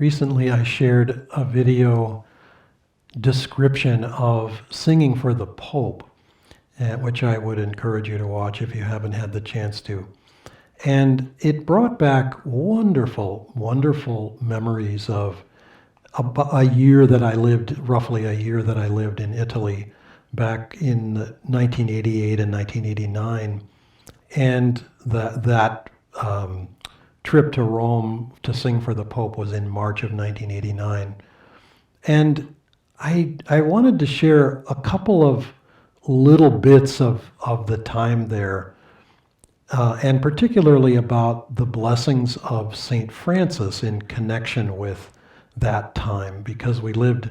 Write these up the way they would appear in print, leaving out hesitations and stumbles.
Recently, I shared a video description of singing for the Pope, which I would encourage you to watch if you haven't had the chance to. And it brought back wonderful, wonderful memories of a year that I lived, roughly a year that I lived in Italy back in 1988 and 1989. And that trip to Rome to sing for the Pope was in March of 1989. And I wanted to share a couple of little bits of the time there, and particularly about the blessings of St. Francis in connection with that time, because we lived,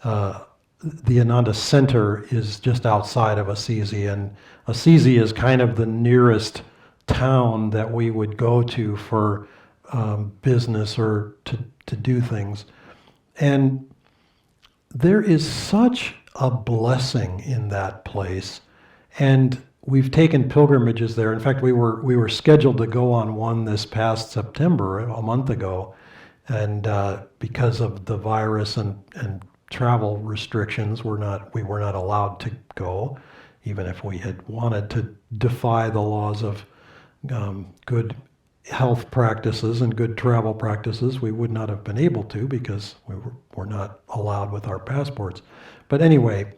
the Ananda Center is just outside of Assisi, and Assisi is kind of the nearest town that we would go to for business or to do things. And there is such a blessing in that place. And we've taken pilgrimages there. In fact, we were scheduled to go on one this past September, a month ago. And because of the virus and travel restrictions, we were not allowed to go, even if we had wanted to defy the laws of good health practices and good travel practices. We would not have been able to because we were not allowed with our passports. But anyway,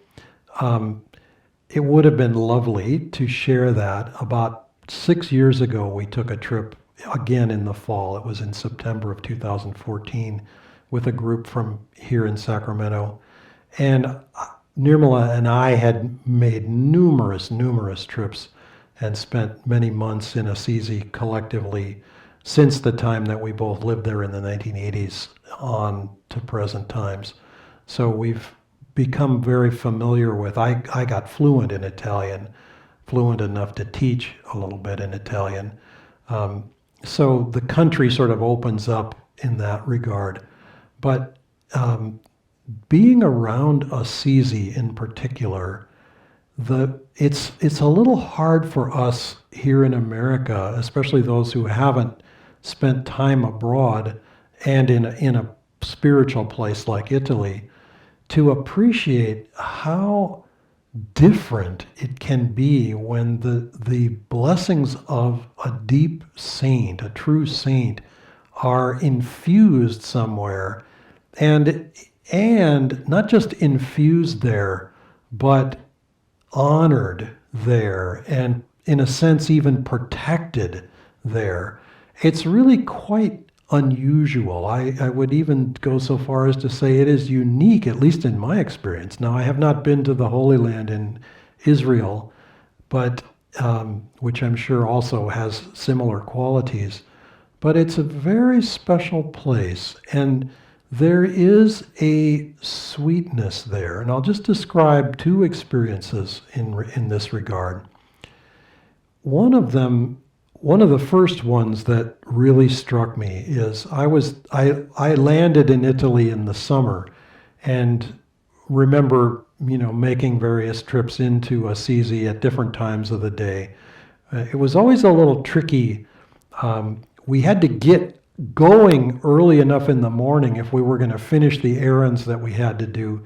it would have been lovely to share that. About 6 years ago, we took a trip again in the fall. It was in September of 2014 with a group from here in Sacramento. And Nirmala and I had made numerous trips and spent many months in Assisi collectively since the time that we both lived there in the 1980s on to present times. So we've become very familiar with, I got fluent in Italian, fluent enough to teach a little bit in Italian. So the country sort of opens up in that regard. But being around Assisi in particular, it's a little hard for us here in America, especially those who haven't spent time abroad and in a spiritual place like Italy, to appreciate how different it can be when the blessings of a deep saint, a true saint, are infused somewhere, and not just infused there, but honored there, and in a sense even protected there. It's really quite unusual. I would even go so far as to say it is unique, at least in my experience. Now, I have not been to the Holy Land in Israel, but which I'm sure also has similar qualities. But it's a very special place, and there is a sweetness there. And I'll just describe two experiences in this regard. One of the first ones that really struck me is I landed in Italy in the summer, and remember, making various trips into Assisi at different times of the day. It was always a little tricky. We had to get going early enough in the morning if we were going to finish the errands that we had to do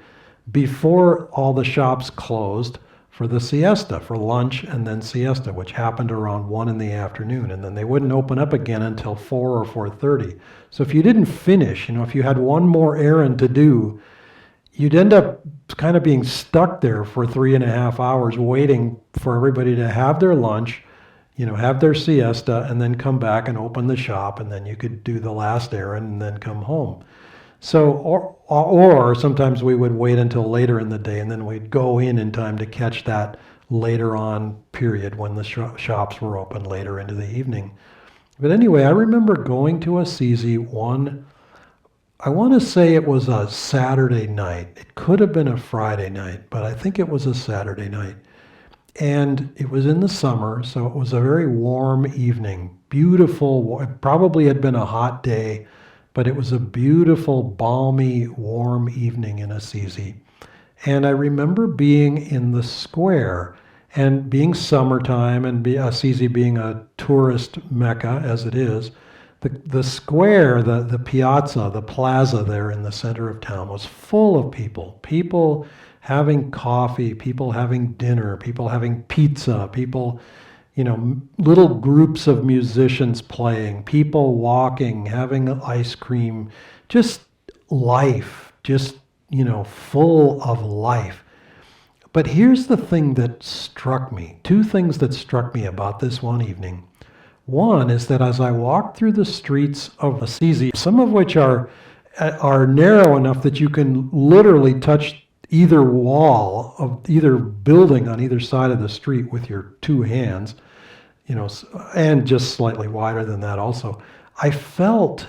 before all the shops closed for the siesta, for lunch and then siesta, which happened around 1 in the afternoon. And then they wouldn't open up again until 4 or 4:30. So if you didn't finish, if you had one more errand to do, you'd end up kind of being stuck there for 3.5 hours waiting for everybody to have their lunch, have their siesta, and then come back and open the shop, and then you could do the last errand and then come home. So, or sometimes we would wait until later in the day, and then we'd go in time to catch that later on period when the shops were open later into the evening. But anyway, I remember going to Assisi I want to say it was a Saturday night. It could have been a Friday night, but I think it was a Saturday night. And it was in the summer, so it was a very warm evening. Beautiful, it probably had been a hot day, but it was a beautiful, balmy, warm evening in Assisi. And I remember being in the square and being summertime and Assisi being a tourist mecca as it is, the square, the piazza, the plaza there in the center of town was full of people. People having coffee, people having dinner, people having pizza, people, little groups of musicians playing, people walking, having ice cream, just life, just, full of life. But here's the thing that struck me, two things that struck me about this one evening. One is that as I walked through the streets of Assisi, some of which are narrow enough that you can literally touch either wall of either building on either side of the street with your two hands, and just slightly wider than that also. I felt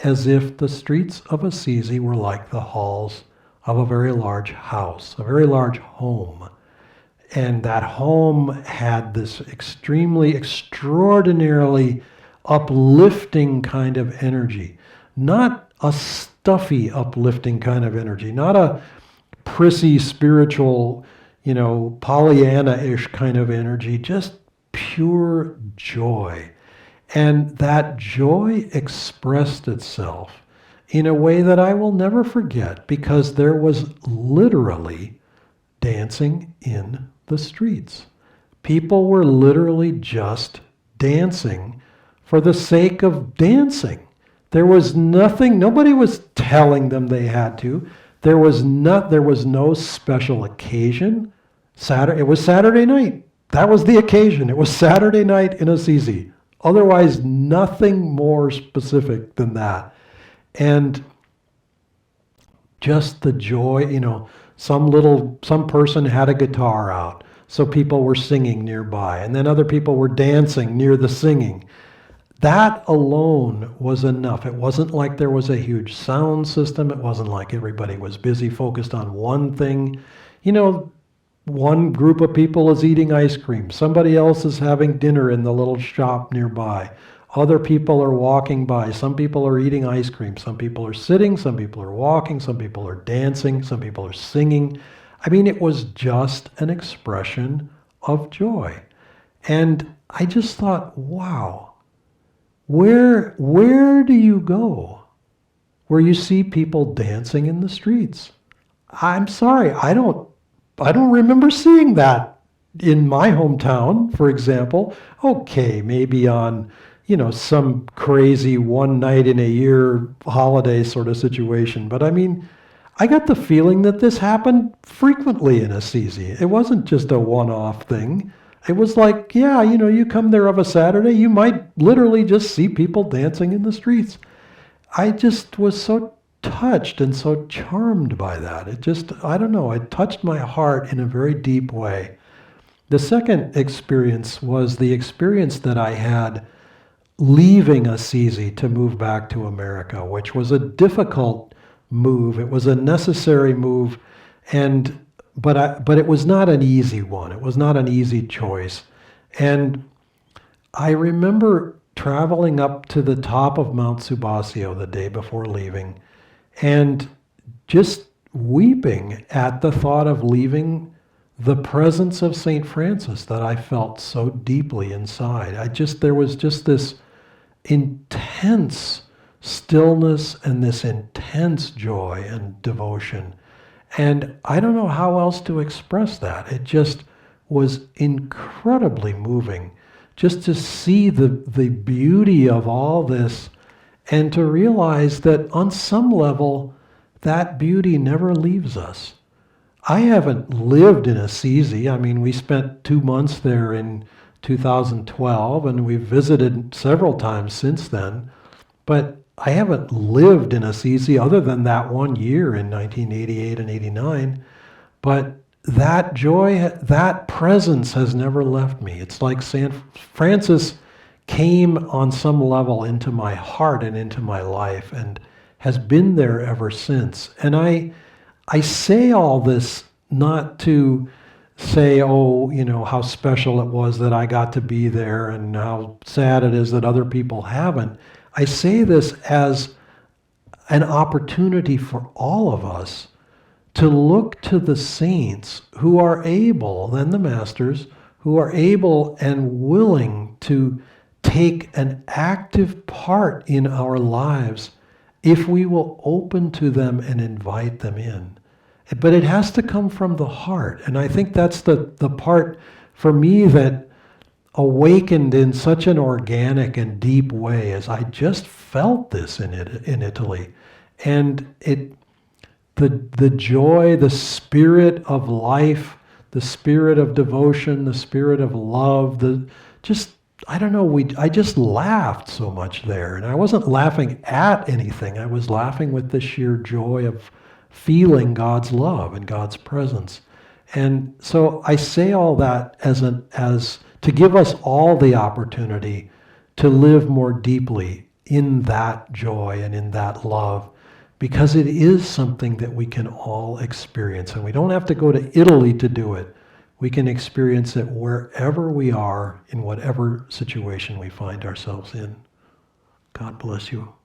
as if the streets of Assisi were like the halls of a very large house, a very large home. And that home had this extraordinarily uplifting kind of energy. Not a stuffy, uplifting kind of energy. Not a prissy, spiritual, Pollyanna-ish kind of energy. Just pure joy. And that joy expressed itself in a way that I will never forget, because there was literally dancing in the streets. People were literally just dancing for the sake of dancing. There was nothing, nobody was telling them they had to. There was no special occasion. It was Saturday night. That was the occasion. It was Saturday night in Assisi. Otherwise, nothing more specific than that. And just the joy, some person had a guitar out, so people were singing nearby, and then other people were dancing near the singing. That alone was enough. It wasn't like there was a huge sound system. It wasn't like everybody was busy focused on one thing. One group of people is eating ice cream. Somebody else is having dinner in the little shop nearby. Other people are walking by. Some people are eating ice cream. Some people are sitting. Some people are walking. Some people are dancing. Some people are singing. I mean, it was just an expression of joy. And I just thought, wow, where do you go where you see people dancing in the streets? I'm sorry, I don't remember seeing that in my hometown, for example. Okay, maybe on, some crazy one night in a year holiday sort of situation. But I mean, I got the feeling that this happened frequently in Assisi. It wasn't just a one-off thing. It was like, yeah, you come there of a Saturday, you might literally just see people dancing in the streets. I just was so touched and so charmed by that. It just, I don't know, it touched my heart in a very deep way. The second experience was the experience that I had leaving Assisi to move back to America, which was a difficult move. It was a necessary move, but it was not an easy one. It was not an easy choice. And I remember traveling up to the top of Mount Subasio the day before leaving, and just weeping at the thought of leaving the presence of St. Francis that I felt so deeply inside. There was just this intense stillness and this intense joy and devotion. And I don't know how else to express that. It just was incredibly moving just to see the beauty of all this, and to realize that on some level, that beauty never leaves us. I haven't lived in Assisi. I mean, we spent 2 months there in 2012, and we've visited several times since then. But I haven't lived in Assisi other than that one year in 1988 and 89. But that joy, that presence has never left me. It's like St. Francis came on some level into my heart and into my life and has been there ever since. And I say all this not to say, oh, how special it was that I got to be there and how sad it is that other people haven't. I say this as an opportunity for all of us to look to the saints who are able, and the masters, who are able and willing to take an active part in our lives if we will open to them and invite them in. But it has to come from the heart. And I think that's the part for me that awakened in such an organic and deep way, as I just felt this in Italy. And the joy, the spirit of life, the spirit of devotion, the spirit of love, I don't know, I just laughed so much there. And I wasn't laughing at anything. I was laughing with the sheer joy of feeling God's love and God's presence. And so I say all that as to give us all the opportunity to live more deeply in that joy and in that love, because it is something that we can all experience. And we don't have to go to Italy to do it. We can experience it wherever we are, in whatever situation we find ourselves in. God bless you.